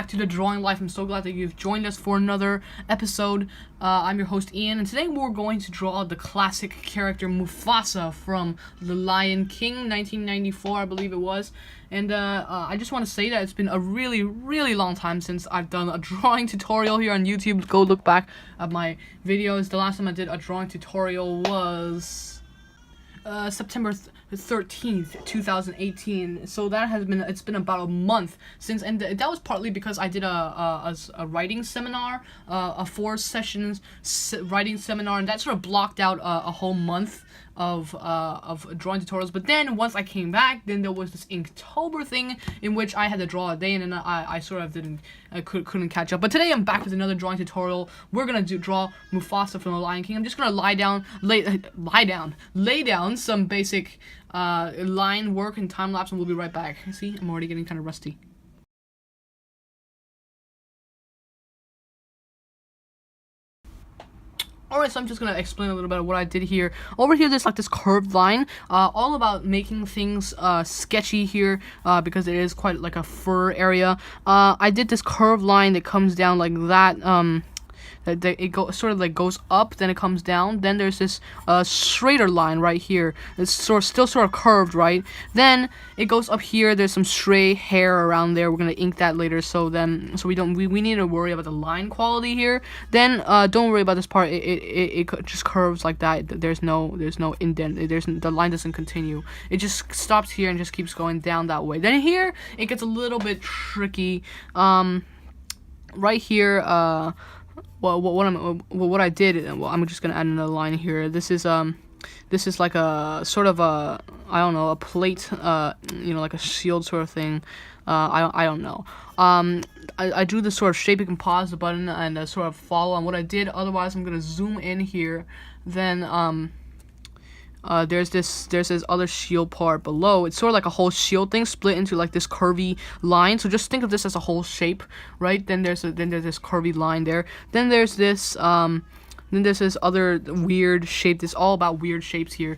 back to the Drawing Life. I'm so glad that you've joined us for another episode. I'm your host Ian, and today we're going to draw the classic character Mufasa from The Lion King, 1994, I believe it was. And I just want to say that it's been a really long time since I've done a drawing tutorial here on YouTube. Go look back at my videos. The last time I did a drawing tutorial was September 13th, 2018. So that has been, it's been about a month since, and that was partly because I did a writing seminar, a 4 sessions writing seminar, and that sort of blocked out a whole month of drawing tutorials. But then once I came back, then there was this Inktober thing in which I had to draw a day, and then I sort of couldn't catch up. But today I'm back with another drawing tutorial. We're gonna draw Mufasa from The Lion King. I'm just gonna lay down some basic line work and time lapse, and we'll be right back. See, I'm already getting kind of rusty. Alright, so I'm just gonna explain a little bit of what I did here. Over here, there's like this curved line, all about making things sketchy here, because it is quite like a fur area. I did this curved line that comes down like that. It sort of like goes up, then it comes down. Then there's this straighter line right here. It's still sort of curved, right? Then it goes up here. There's some stray hair around there. We're gonna ink that later, so we need to worry about the line quality here. Then don't worry about this part. It just curves like that. There's no indent. The line doesn't continue. It just stops here and just keeps going down that way. Then here it gets a little bit tricky. Right here. Well, what I did, I'm just gonna add another line here. This is like a sort of a, I don't know, a plate, like a shield sort of thing. I don't know. I drew this sort of shape. You can pause the button and sort of follow on what I did. Otherwise, I'm gonna zoom in here. Then there's this other shield part below. It's sort of like a whole shield thing split into like this curvy line. So just think of this as a whole shape, right? Then there's this curvy line there. Then there's this other weird shape. This is all about weird shapes here,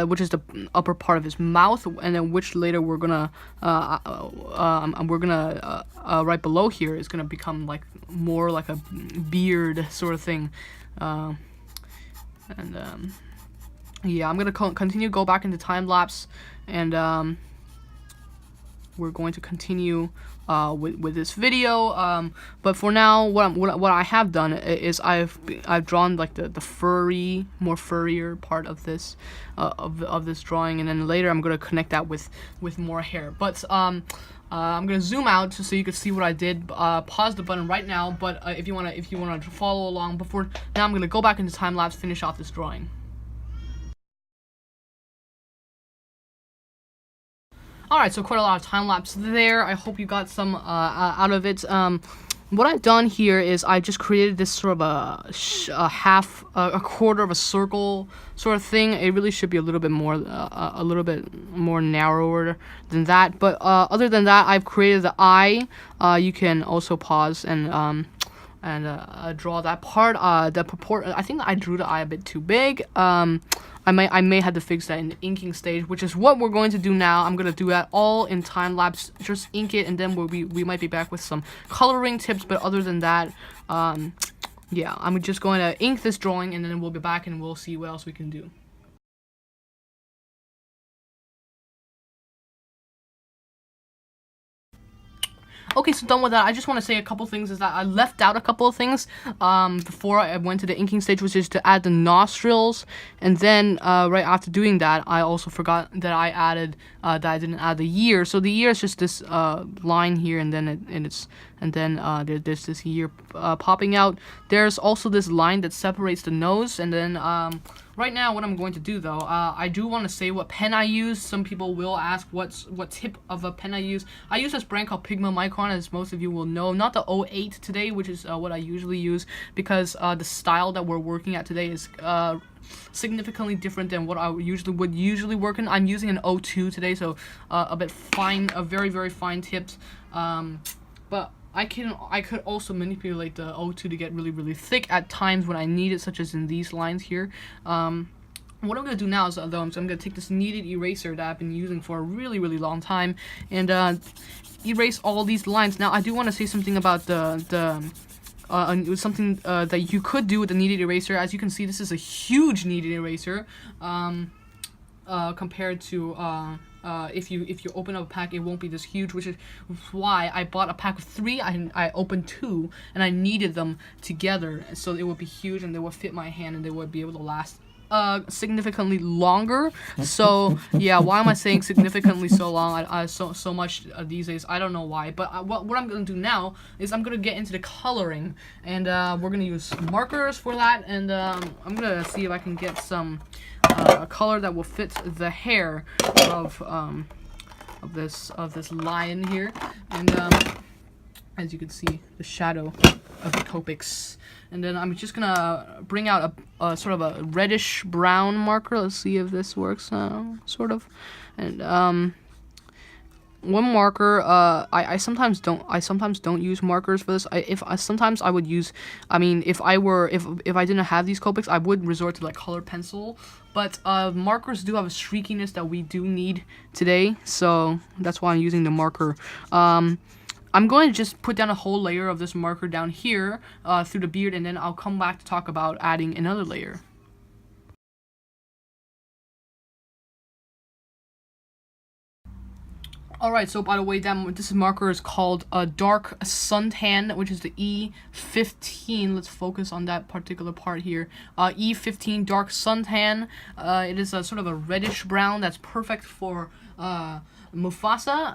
which is the upper part of his mouth, and then which later we're gonna right below here is gonna become like more like a beard sort of thing, yeah, I'm gonna go back into time lapse, and we're going to continue with this video. But for now, what I have done is I've drawn like the more furrier part of this of this drawing, and then later I'm gonna connect that with more hair. But I'm gonna zoom out so you can see what I did. Pause the button right now. But if you wanna follow along, now I'm gonna go back into time lapse, finish off this drawing. Alright, so quite a lot of time lapse there. I hope you got some out of it. What I've done here is I just created this sort of a quarter of a circle sort of thing. It really should be a little bit more narrower than that. But other than that, I've created the eye. You can also pause and draw that part. I think I drew the eye a bit too big. I may have to fix that in the inking stage, which is what we're going to do now. I'm gonna do that all in time lapse. Just ink it, and then we might be back with some coloring tips. But other than that, yeah, I'm just going to ink this drawing, and then we'll be back and we'll see what else we can do. Okay, so done with that. I just want to say a couple things. Is that I left out a couple of things before I went to the inking stage, which is to add the nostrils. And then right after doing that, I also forgot that I didn't add the ear. So the ear is just this line here, and then there's this ear popping out. There's also this line that separates the nose, and then right now, what I'm going to do though, I do want to say what pen I use. Some people will ask what tip of a pen I use. I use this brand called Pigma Micron, as most of you will know. Not the 08 today, which is what I usually use, because the style that we're working at today is significantly different than what I would usually work in. I'm using an 02 today, so a bit fine, very fine tips. But I could also manipulate the 02 to get really thick at times when I need it, such as in these lines here. What I'm going to do now is, though, I'm going to take this kneaded eraser that I've been using for a really, really long time and erase all these lines. Now, I do want to say something about something that you could do with the kneaded eraser. As you can see, this is a huge kneaded eraser compared to if you open up a pack, it won't be this huge, which is why I bought a pack of 3. I opened 2 and I kneaded them together so it would be huge and they would fit my hand and they would be able to last significantly longer. So yeah, why am I saying significantly so long? So much these days. I don't know why. But what I'm gonna do now is I'm gonna get into the coloring, and we're gonna use markers for that. And I'm gonna see if I can get some color that will fit the hair of this lion here. And as you can see, the shadow of the Copics. And then I'm just gonna bring out a sort of a reddish brown marker. Let's see if this works, sort of. And one marker, I sometimes don't use markers for this. Sometimes I would use, I mean, if I didn't have these Copics, I would resort to like colored pencil. But markers do have a streakiness that we do need today, so that's why I'm using the marker. I'm going to just put down a whole layer of this marker down here through the beard, and then I'll come back to talk about adding another layer. Alright, so by the way, this marker is called a dark suntan, which is the E15. Let's focus on that particular part here. E15 dark suntan. It is a sort of a reddish brown that's perfect for Mufasa.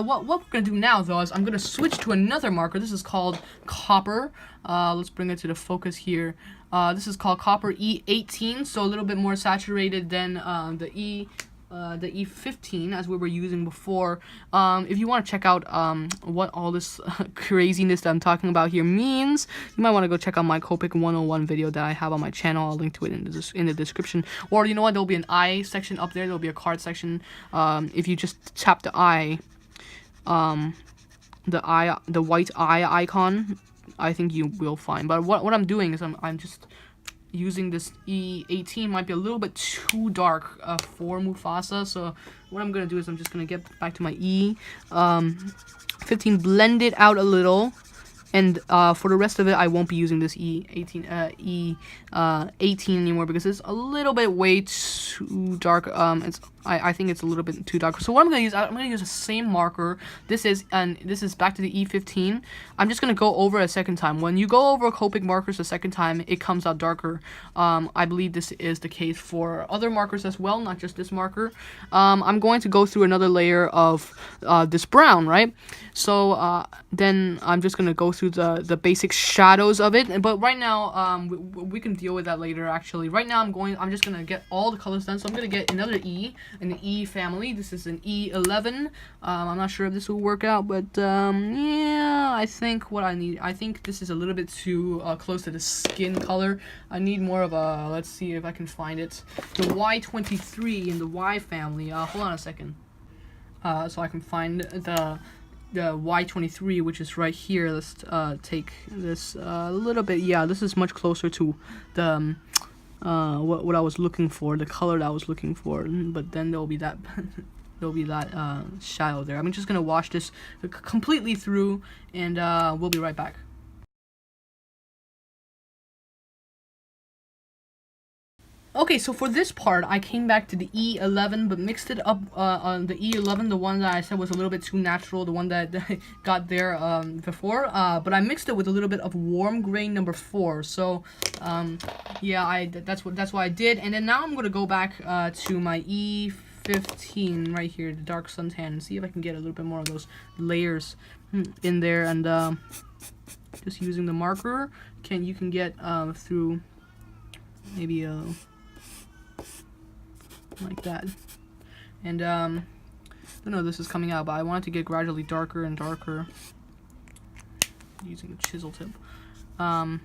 What we're gonna do now, though, is I'm gonna switch to another marker. This is called copper. Let's bring it to the focus here. This is called copper E18, so a little bit more saturated than the E15 as we were using before. If you want to check out what all this craziness that I'm talking about here means, you might want to go check out my Copic 101 video that I have on my channel. I'll link to it in the description. Or you know what, there'll be an eye section up there. There'll be a card section. If you just tap the eye, the white eye icon, I think you will find. But what I'm doing is I'm just using this E18. Might be a little bit too dark for Mufasa, so what I'm gonna do is I'm just gonna get back to my E15, blend it out a little, and for the rest of it I won't be using this E18 anymore because it's a little bit way too dark. I think it's a little bit too dark. So what I'm gonna use the same marker. This is back to the E15. I'm just gonna go over a second time. When you go over Copic markers a second time, it comes out darker. I believe this is the case for other markers as well, not just this marker. I'm going to go through another layer of this brown, right? So then I'm just gonna go through the basic shadows of it. But right now, we can deal with that later. Actually, right now I'm just gonna get all the colors done. So I'm gonna get another E. In the E family. This is an E11. I'm not sure if this will work out, but yeah, I think this is a little bit too close to the skin color. I need more of a, let's see if I can find it, the Y23 in the Y family. Hold on a second. So I can find the Y23, which is right here. Let's take this a little bit. Yeah, this is much closer to the what I was looking for, the color that I was looking for. But then there'll be that shadow there. I'm just gonna wash this completely through, and we'll be right back. Okay, so for this part, I came back to the E11, but mixed it up on the E11, the one that I said was a little bit too natural, the one that got there before, but I mixed it with a little bit of warm grain number 4. So, yeah, that's what I did, and then now I'm gonna go back to my E15 right here, the dark suntan, and see if I can get a little bit more of those layers in there, and just using the marker, you can get through maybe like that. And I don't know if this is coming out, but I want it to get gradually darker and darker using a chisel tip. And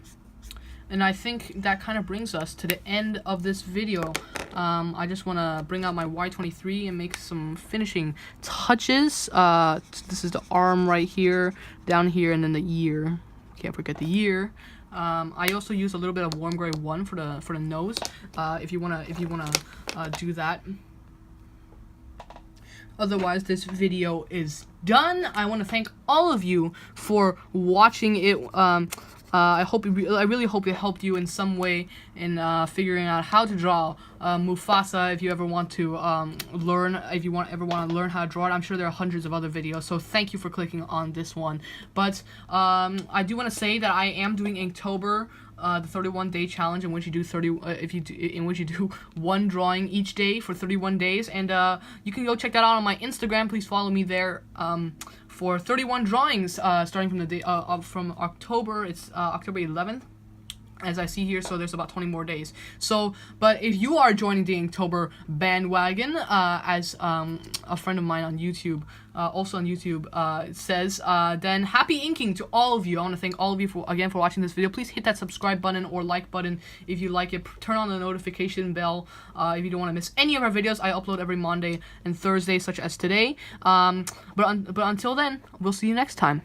I think that kind of brings us to the end of this video. I just want to bring out my Y23 and make some finishing touches. This is the arm right here, down here, and then the ear. Can't forget the ear. I also use a little bit of warm gray 1 for the nose. If you wanna do that. Otherwise, this video is done. I want to thank all of you for watching it. I really hope it helped you in some way in figuring out how to draw Mufasa. If you ever want to learn, if you ever want to learn how to draw it, I'm sure there are hundreds of other videos. So thank you for clicking on this one. But I do want to say that I am doing Inktober, the 31-day challenge, in which you do in which you do one drawing each day for 31 days, and you can go check that out on my Instagram. Please follow me there. For 31 drawings, starting from the day from October. It's October 11th, as I see here. So there's about 20 more days. So, but if you are joining the Inktober bandwagon, as a friend of mine on YouTube, also on YouTube, says, then happy inking to all of you. I want to thank all of you for watching this video. Please hit that subscribe button or like button if you like it. Turn on the notification bell if you don't want to miss any of our videos. I upload every Monday and Thursday, such as today. But until then, we'll see you next time.